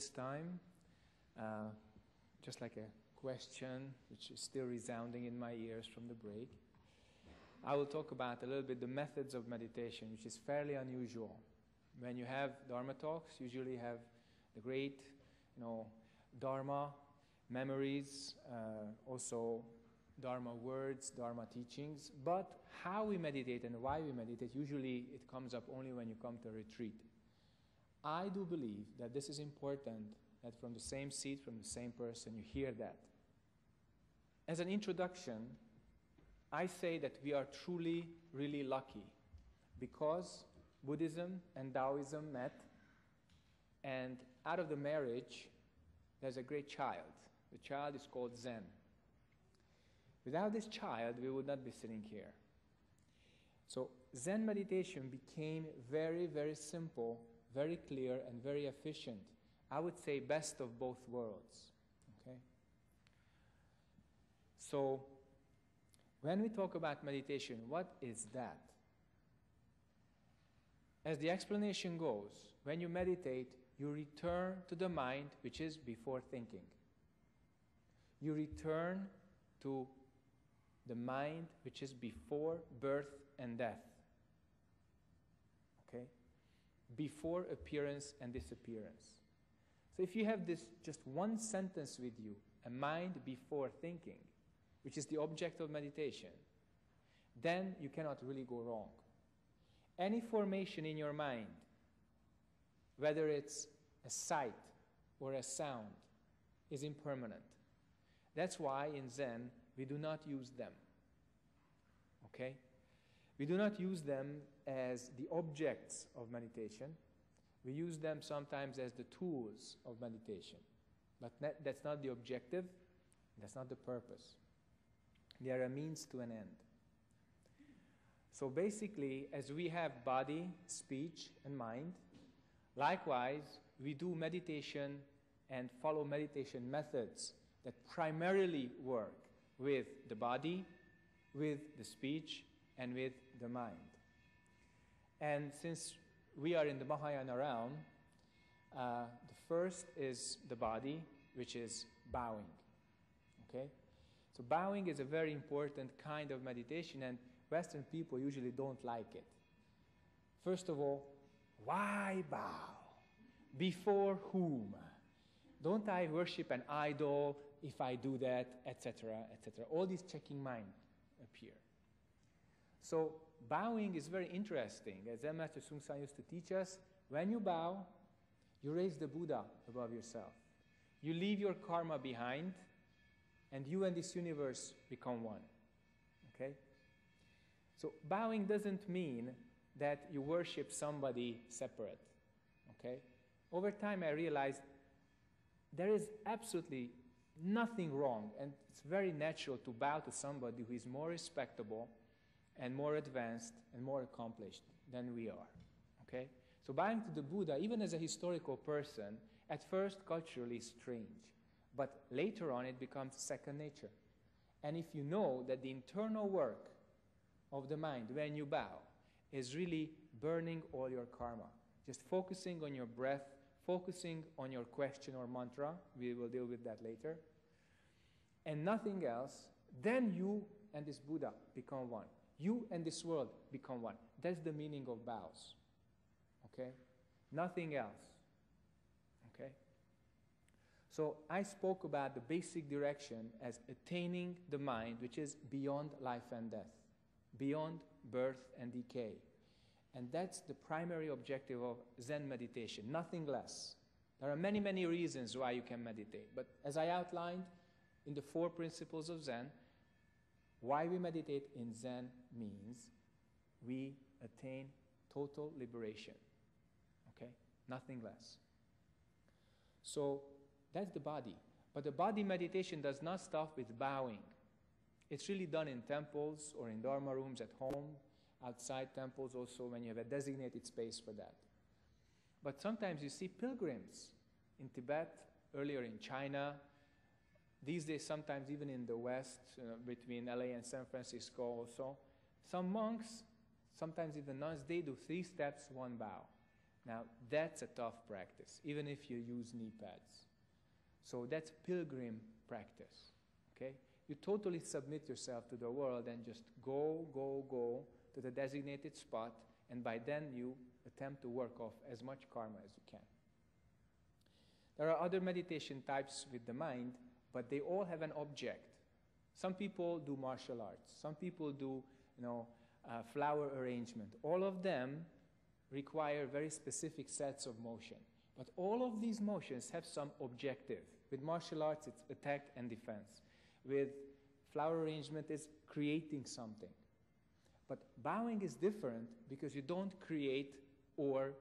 this time, just like a question which is still resounding in my ears from the break, I will talk about a little bit the methods of meditation, which is fairly unusual. When you have Dharma talks, usually have the great, Dharma memories, also Dharma words, Dharma teachings. But how we meditate and why we meditate, usually it comes up only when you come to a retreat. I do believe that this is important, that from the same seat, from the same person, you hear that. As an introduction, I say that we are truly, really lucky because Buddhism and Taoism met, and out of the marriage, there's a great child. The child is called Zen. Without this child, we would not be sitting here. So Zen meditation became very, very simple, very clear, and very efficient. I would say best of both worlds. Okay? So when we talk about meditation, what is that? As the explanation goes, when you meditate, you return to the mind which is before thinking. You return to the mind which is before birth and death. Okay? Before appearance and disappearance. So if you have this just one sentence with you, a mind before thinking, which is the object of meditation, then you cannot really go wrong. Any formation in your mind, whether it's a sight or a sound, is impermanent. That's why in Zen, we do not use them. Okay? We do not use them as the objects of meditation. We use them sometimes as the tools of meditation. But that's not the objective. That's not the purpose. They are a means to an end. So basically, as we have body, speech, and mind, likewise, we do meditation and follow meditation methods that primarily work with the body, with the speech, and with the mind. And since we are in the Mahayana realm, the first is the body, which is bowing. Okay? So bowing is a very important kind of meditation, and Western people usually don't like it. First of all, why bow? Before whom? Don't I worship an idol if I do that, etc., etc. All these checking minds appear. So bowing is very interesting. As Zen Master Seung Sahn used to teach us, when you bow, you raise the Buddha above yourself. You leave your karma behind, and you and this universe become one. Okay? So bowing doesn't mean that you worship somebody separate. Okay? Over time I realized there is absolutely nothing wrong, and it's very natural to bow to somebody who is more respectable and more advanced and more accomplished than we are. Okay? So bowing to the Buddha, even as a historical person, at first culturally is strange, but later on it becomes second nature. And if you know that the internal work of the mind when you bow is really burning all your karma, just focusing on your breath, focusing on your question or mantra, we will deal with that later, and nothing else, then you and this Buddha become one. You and this world become one. That's the meaning of bows. Okay? Nothing else. Okay? So I spoke about the basic direction as attaining the mind which is beyond life and death, beyond birth and decay. And that's the primary objective of Zen meditation, nothing less. There are many, many reasons why you can meditate. But as I outlined in the 4 principles of Zen, why we meditate in Zen means we attain total liberation. Okay? Nothing less. So that's the body. But the body meditation does not stop with bowing. It's really done in temples or in Dharma rooms at home, outside temples also when you have a designated space for that. But sometimes you see pilgrims in Tibet, earlier in China, these days sometimes even in the West, between LA and San Francisco also. Some monks, sometimes even nuns, they do 3 steps, 1 bow. Now, that's a tough practice, even if you use knee pads. So that's pilgrim practice, okay? You totally submit yourself to the world and just go to the designated spot, and by then you attempt to work off as much karma as you can. There are other meditation types with the mind, but they all have an object. Some people do martial arts. Some people do, flower arrangement. All of them require very specific sets of motion. But all of these motions have some objective. With martial arts, it's attack and defense. With flower arrangement, it's creating something. But bowing is different because you don't create or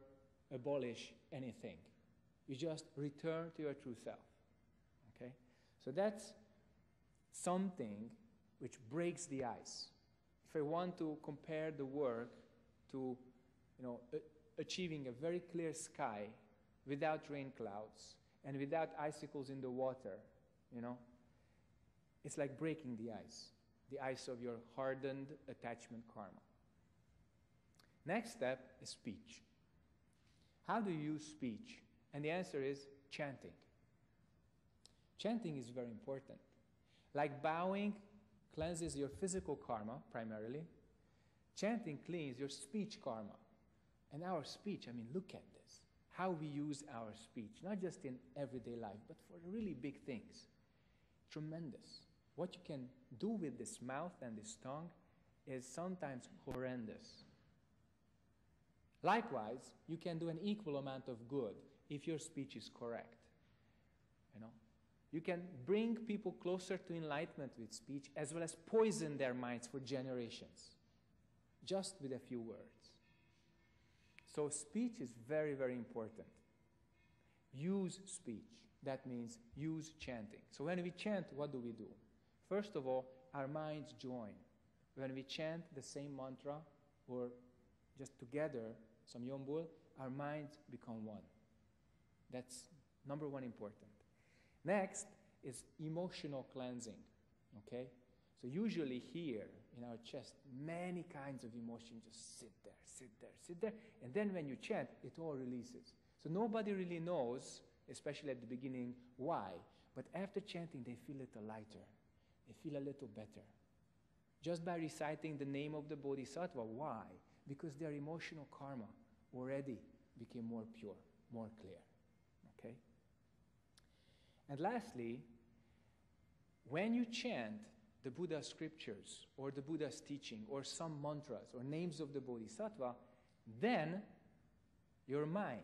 abolish anything. You just return to your true self. Okay? So that's something which breaks the ice. If I want to compare the work to achieving a very clear sky without rain clouds and without icicles in the water, it's like breaking the ice of your hardened attachment karma. Next step is speech. How do you use speech? And the answer is chanting. Chanting is very important. Like bowing cleanses your physical karma primarily, chanting cleans your speech karma. And our speech, look at this. How we use our speech, not just in everyday life, but for really big things. Tremendous. What you can do with this mouth and this tongue is sometimes horrendous. Likewise, you can do an equal amount of good if your speech is correct. You can bring people closer to enlightenment with speech, as well as poison their minds for generations, just with a few words. So speech is very, very important. Use speech. That means use chanting. So when we chant, what do? First of all, our minds join. When we chant the same mantra, or just together, some yombul, our minds become one. That's number one important. Next is emotional cleansing, okay? So usually here in our chest, many kinds of emotion just sit there. And then when you chant, it all releases. So nobody really knows, especially at the beginning, why. But after chanting, they feel a little lighter. They feel a little better. Just by reciting the name of the Bodhisattva. Why? Because their emotional karma already became more pure, more clear. Okay? And lastly, when you chant the Buddha's scriptures or the Buddha's teaching or some mantras or names of the Bodhisattva, then your mind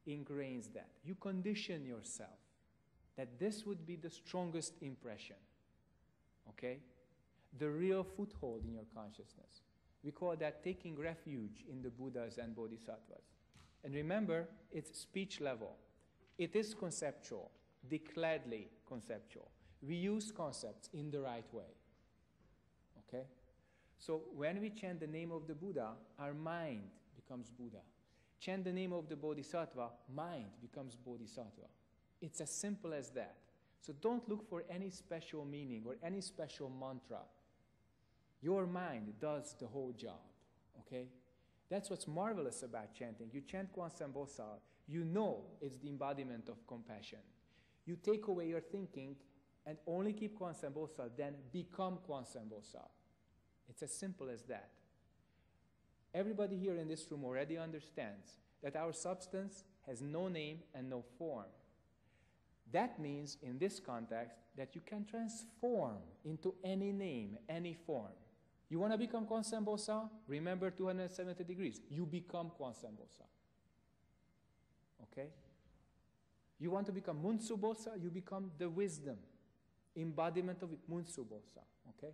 ingrains that. You condition yourself that this would be the strongest impression. Okay? The real foothold in your consciousness. We call that taking refuge in the Buddhas and Bodhisattvas. And remember, it's speech level. It is conceptual, declaredly conceptual. We use concepts in the right way. Okay? So when we chant the name of the Buddha, our mind becomes Buddha. Chant the name of the Bodhisattva, mind becomes Bodhisattva. It's as simple as that. So don't look for any special meaning or any special mantra. Your mind does the whole job, okay? That's what's marvelous about chanting. You chant Kwanzaa Bosal, you know it's the embodiment of compassion. You take away your thinking and only keep Kwanzaa Bosal, then become Kwanzaa Bosal. It's as simple as that. Everybody here in this room already understands that our substance has no name and no form. That means, in this context, that you can transform into any name, any form. You want to become Kwanzaa Bosal? Remember 270 degrees. You become Kwanzaa Bosal. Okay? You want to become Munsu Bosal? You become the wisdom, embodiment of it, Munsu Bosal. Okay?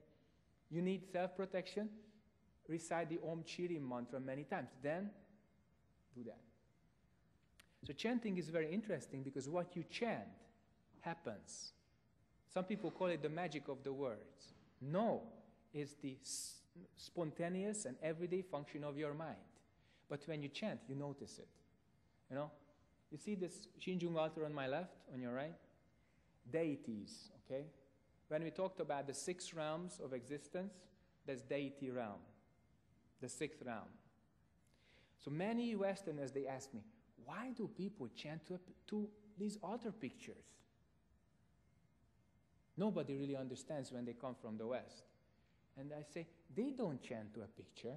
You need self-protection? Recite the Om Chirim mantra many times. Then, do that. So chanting is very interesting because what you chant happens. Some people call it the magic of the words. No, it's the spontaneous and everyday function of your mind. But when you chant, you notice it. You see this Shinjung altar on my left, on your right? Deities, okay? When we talked about the 6 realms of existence, that's deity realm, the 6th realm. So many Westerners, they ask me, why do people chant to these altar pictures? Nobody really understands when they come from the West. And I say, they don't chant to a picture.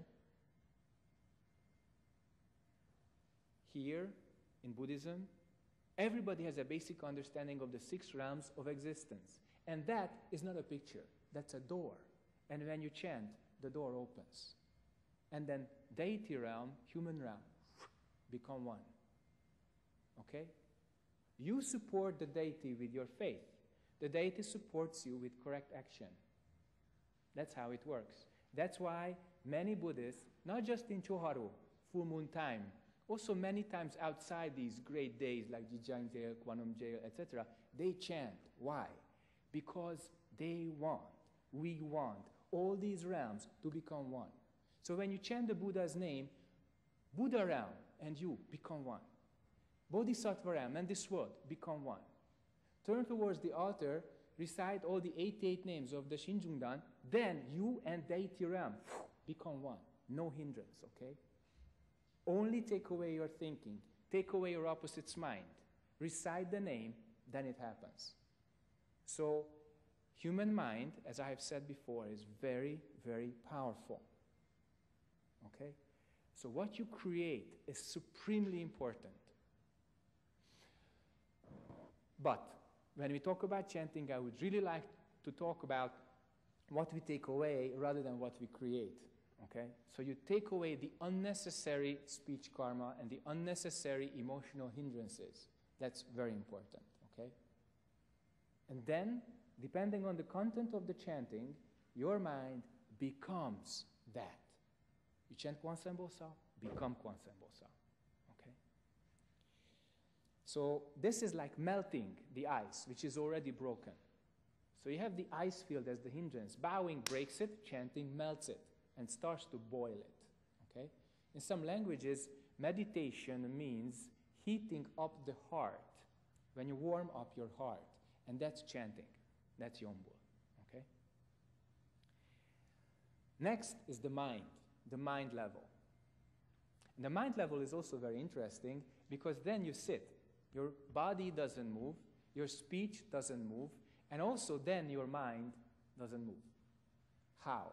Here, in Buddhism, everybody has a basic understanding of the 6 realms of existence. And that is not a picture, that's a door. And when you chant, the door opens. And then deity realm, human realm, become one. Okay? You support the deity with your faith. The deity supports you with correct action. That's how it works. That's why many Buddhists, not just in Choharu, full moon time, also many times outside these great days like Jijang-je, Kwanum-je, etc., they chant. Why? Because they want, we want, all these realms to become one. So when you chant the Buddha's name, Buddha realm and you become one. Bodhisattva realm and this world become one. Turn towards the altar, recite all the 88 names of the Shinjungdan, then you and deity realm become one. No hindrance, okay? Only take away your thinking, take away your opposite's mind, recite the name, then it happens. So, human mind, as I have said before, is very, very powerful. Okay? So what you create is supremely important. But when we talk about chanting, I would really like to talk about what we take away rather than what we create. Okay? So you take away the unnecessary speech karma and the unnecessary emotional hindrances. That's very important. Okay? And then, depending on the content of the chanting, your mind becomes that. You chant Kwansen Bosa, become Kwansen Bosa. Okay? So this is like melting the ice, which is already broken. So you have the ice field as the hindrance. Bowing breaks it, chanting melts it and starts to boil it. Okay? In some languages, meditation means heating up the heart. When you warm up your heart, and that's chanting. That's Yombul. Okay? Next is the mind level. And the mind level is also very interesting because then you sit. Your body doesn't move, your speech doesn't move, and also then your mind doesn't move. How?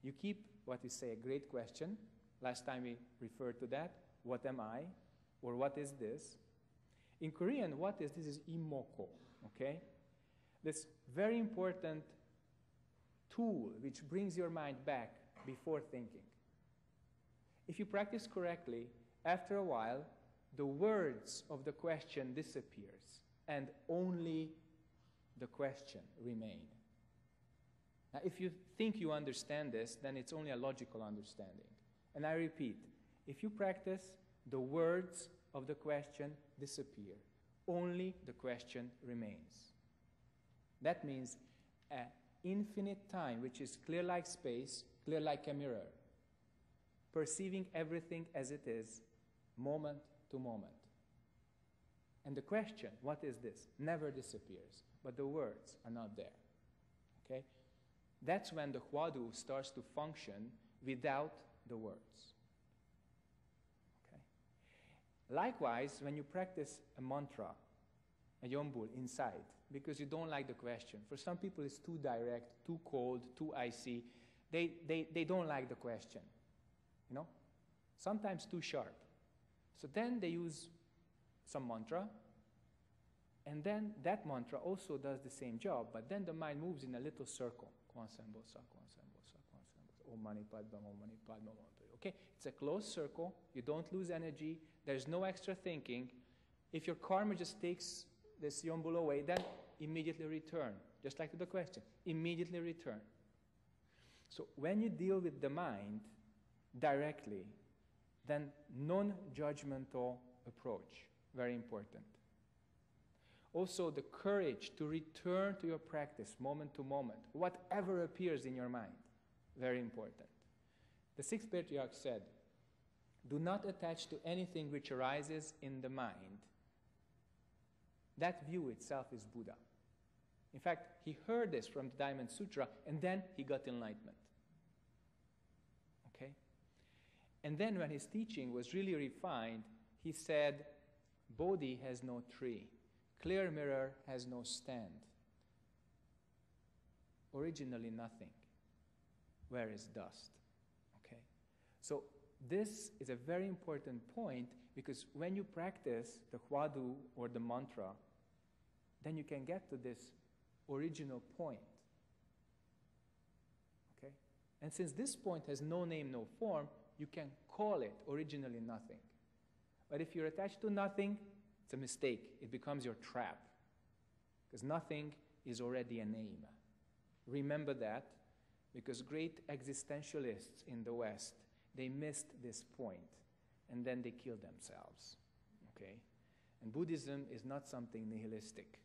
You keep what we say a great question. Last time we referred to that. What am I? Or what is this? In Korean, what is this is imoko. Okay? This very important tool which brings your mind back before thinking. If you practice correctly, after a while, the words of the question disappears and only the question remain. Now, if you think you understand this, then it's only a logical understanding. And I repeat, if you practice, the words of the question disappear. Only the question remains. That means an infinite time, which is clear like space, clear like a mirror, perceiving everything as it is, moment to moment. And the question, what is this, never disappears, but the words are not there. Okay? That's when the Hwadu starts to function without the words. Okay? Likewise, when you practice a mantra, a yombul inside, because you don't like the question. For some people, it's too direct, too cold, too icy. They don't like the question, you know? Sometimes too sharp. So then they use some mantra, and then that mantra also does the same job, but then the mind moves in a little circle. Kwansen Bosa, Kwansen Bosa, Kwansen Bosa, Om Mani Padma, Om Mani Padma, Om Mani Padma. Okay? It's a closed circle. You don't lose energy. There's no extra thinking. If your karma just takes this yombul away, then immediately return. Just like to the question. Immediately return. So when you deal with the mind directly, then non-judgmental approach. Very important. Also, the courage to return to your practice moment to moment, whatever appears in your mind. Very important. The sixth patriarch said, do not attach to anything which arises in the mind. That view itself is Buddha. In fact, he heard this from the Diamond Sutra, and then he got enlightenment. Okay? And then when his teaching was really refined, he said, Bodhi has no tree. Clear mirror has no stand. Originally nothing. Where is dust? Okay? So this is a very important point, because when you practice the Hwadu or the mantra, then you can get to this original point. Okay? And since this point has no name, no form, you can call it originally nothing. But if you're attached to nothing, it's a mistake. It becomes your trap. Because nothing is already a name. Remember that, because great existentialists in the West, they missed this point, and then they killed themselves. Okay? And Buddhism is not something nihilistic.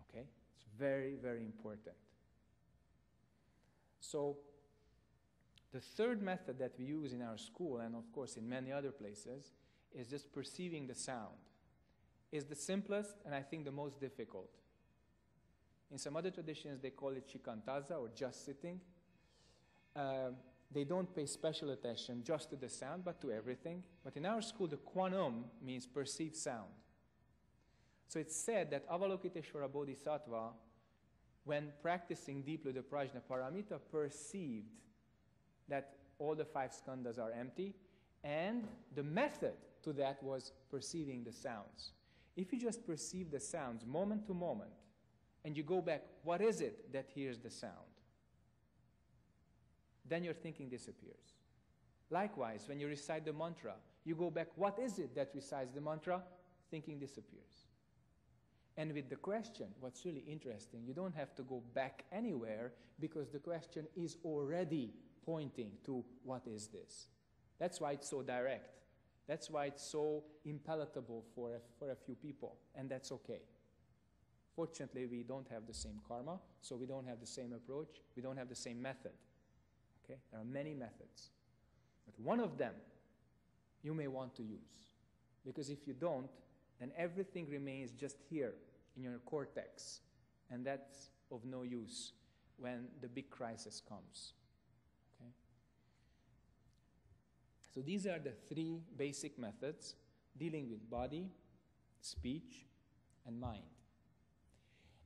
Okay? It's very, very important. So, the third method that we use in our school, and of course in many other places, is just perceiving the sound. It's the simplest and I think the most difficult. In some other traditions they call it shikantaza, or just sitting. They don't pay special attention just to the sound, but to everything. But in our school, the kwanum means perceived sound. So it's said that Avalokiteshvara Bodhisattva, when practicing deeply the Prajna Paramita, perceived that all the 5 skandhas are empty, and the method to that was perceiving the sounds. If you just perceive the sounds moment to moment, and you go back, what is it that hears the sound? Then your thinking disappears. Likewise, when you recite the mantra, you go back, what is it that recites the mantra? Thinking disappears. And with the question, what's really interesting, you don't have to go back anywhere, because the question is already pointing to what is this. That's why it's so direct. That's why it's so impalatable for a few people, and that's okay. Fortunately, we don't have the same karma, so we don't have the same approach, we don't have the same method. Okay? There are many methods. But one of them you may want to use. Because if you don't, then everything remains just here in your cortex. And that's of no use when the big crisis comes. Okay? So these are the 3 basic methods dealing with body, speech, and mind.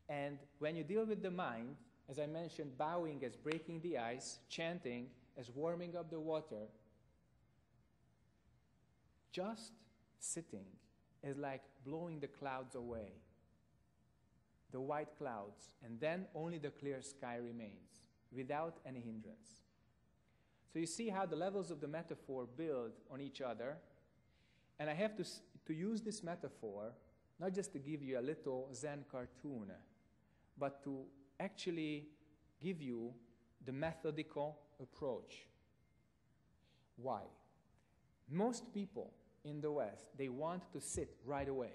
And when you deal with the mind, as I mentioned, bowing as breaking the ice, chanting as warming up the water, just sitting is like blowing the clouds away, the white clouds, and then only the clear sky remains, without any hindrance. So you see how the levels of the metaphor build on each other, and I have to use this metaphor, not just to give you a little Zen cartoon, but to actually give you the methodical approach. Why? Most people in the West, they want to sit right away.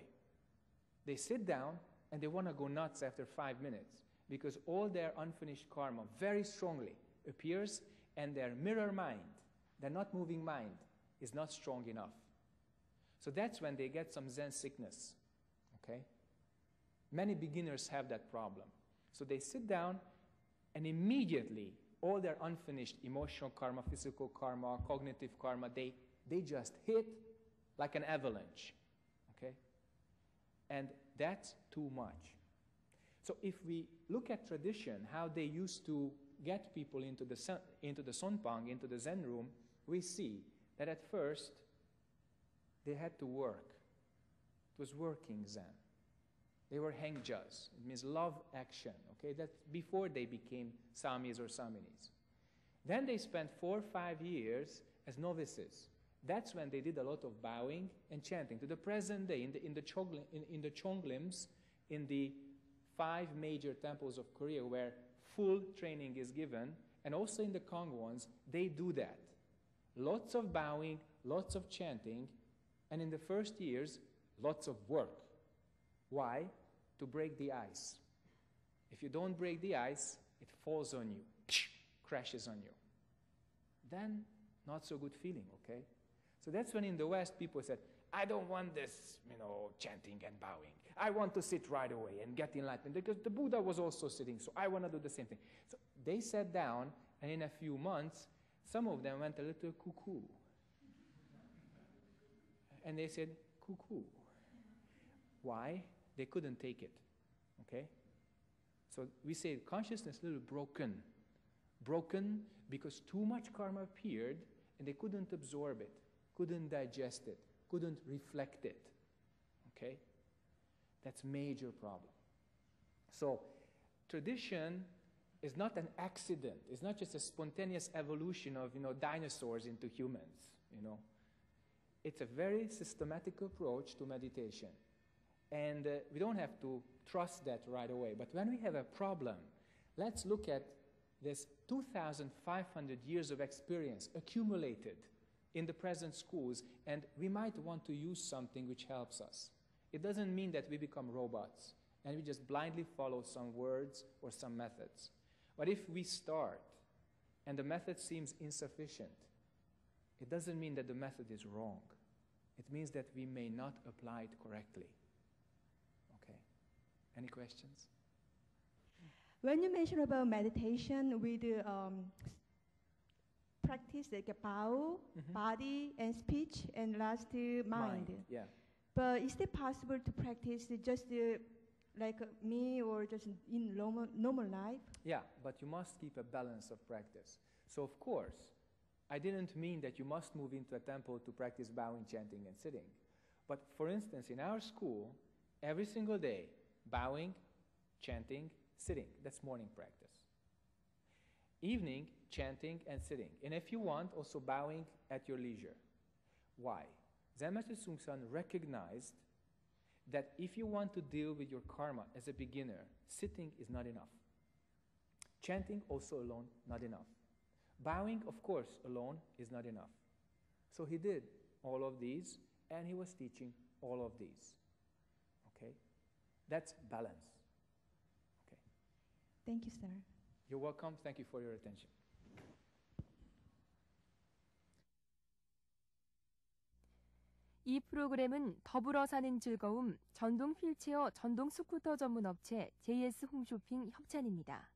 They sit down and they want to go nuts after 5 minutes, because all their unfinished karma very strongly appears, and their mirror mind, their not moving mind, is not strong enough. So that's when they get some Zen sickness. Okay? Many beginners have that problem. So they sit down, and immediately all their unfinished emotional karma, physical karma, cognitive karma, they just hit like an avalanche. Okay? And that's too much. So if we look at tradition, how they used to get people into the sonpang, into the Zen room, we see that at first they had to work. It was working Zen. They were hengjas. It means love action. Okay, that's before they became samis or saminis. Then they spent 4 or 5 years as novices. That's when they did a lot of bowing and chanting. To the present day, in the Chonglims, in the 5 major temples of Korea where full training is given, and also in the Kangwons, they do that. Lots of bowing, lots of chanting, and in the first years, lots of work. Why? To break the ice. If you don't break the ice, it falls on you, crashes on you. Then, not so good feeling, okay? So that's when in the West people said, I don't want this, chanting and bowing. I want to sit right away and get enlightened, because the Buddha was also sitting, so I want to do the same thing. So they sat down, and in a few months, some of them went a little cuckoo. And they said, cuckoo. Why? They couldn't take it. Okay? So we say consciousness is a little broken. Broken because too much karma appeared and they couldn't absorb it, couldn't digest it, couldn't reflect it. Okay? That's a major problem. So tradition is not an accident. It's not just a spontaneous evolution of, dinosaurs into humans, It's a very systematic approach to meditation. And we don't have to trust that right away. But when we have a problem, let's look at this 2,500 years of experience accumulated in the present schools, and we might want to use something which helps us. It doesn't mean that we become robots and we just blindly follow some words or some methods. But if we start and the method seems insufficient, it doesn't mean that the method is wrong. It means that we may not apply it correctly. Okay? Any questions? When you mention about meditation with practice like a bow, body and speech, and last mind. Yeah. But is it possible to practice just like me or just in normal life? Yeah, but you must keep a balance of practice. So of course, I didn't mean that you must move into a temple to practice bowing, chanting, and sitting. But for instance, in our school, every single day, bowing, chanting, sitting. That's morning practice. Evening, chanting and sitting. And if you want, also bowing at your leisure. Why? Zen Master Seung Sahn recognized that if you want to deal with your karma as a beginner, sitting is not enough. Chanting also alone, not enough. Bowing, of course, alone is not enough. So he did all of these, and he was teaching all of these. Okay? That's balance. Okay? Thank you, sir. You're welcome. Thank you for your attention. 이 프로그램은 더불어 사는 즐거움 전동 휠체어 전동 스쿠터 전문 업체 JS 홈쇼핑 협찬입니다.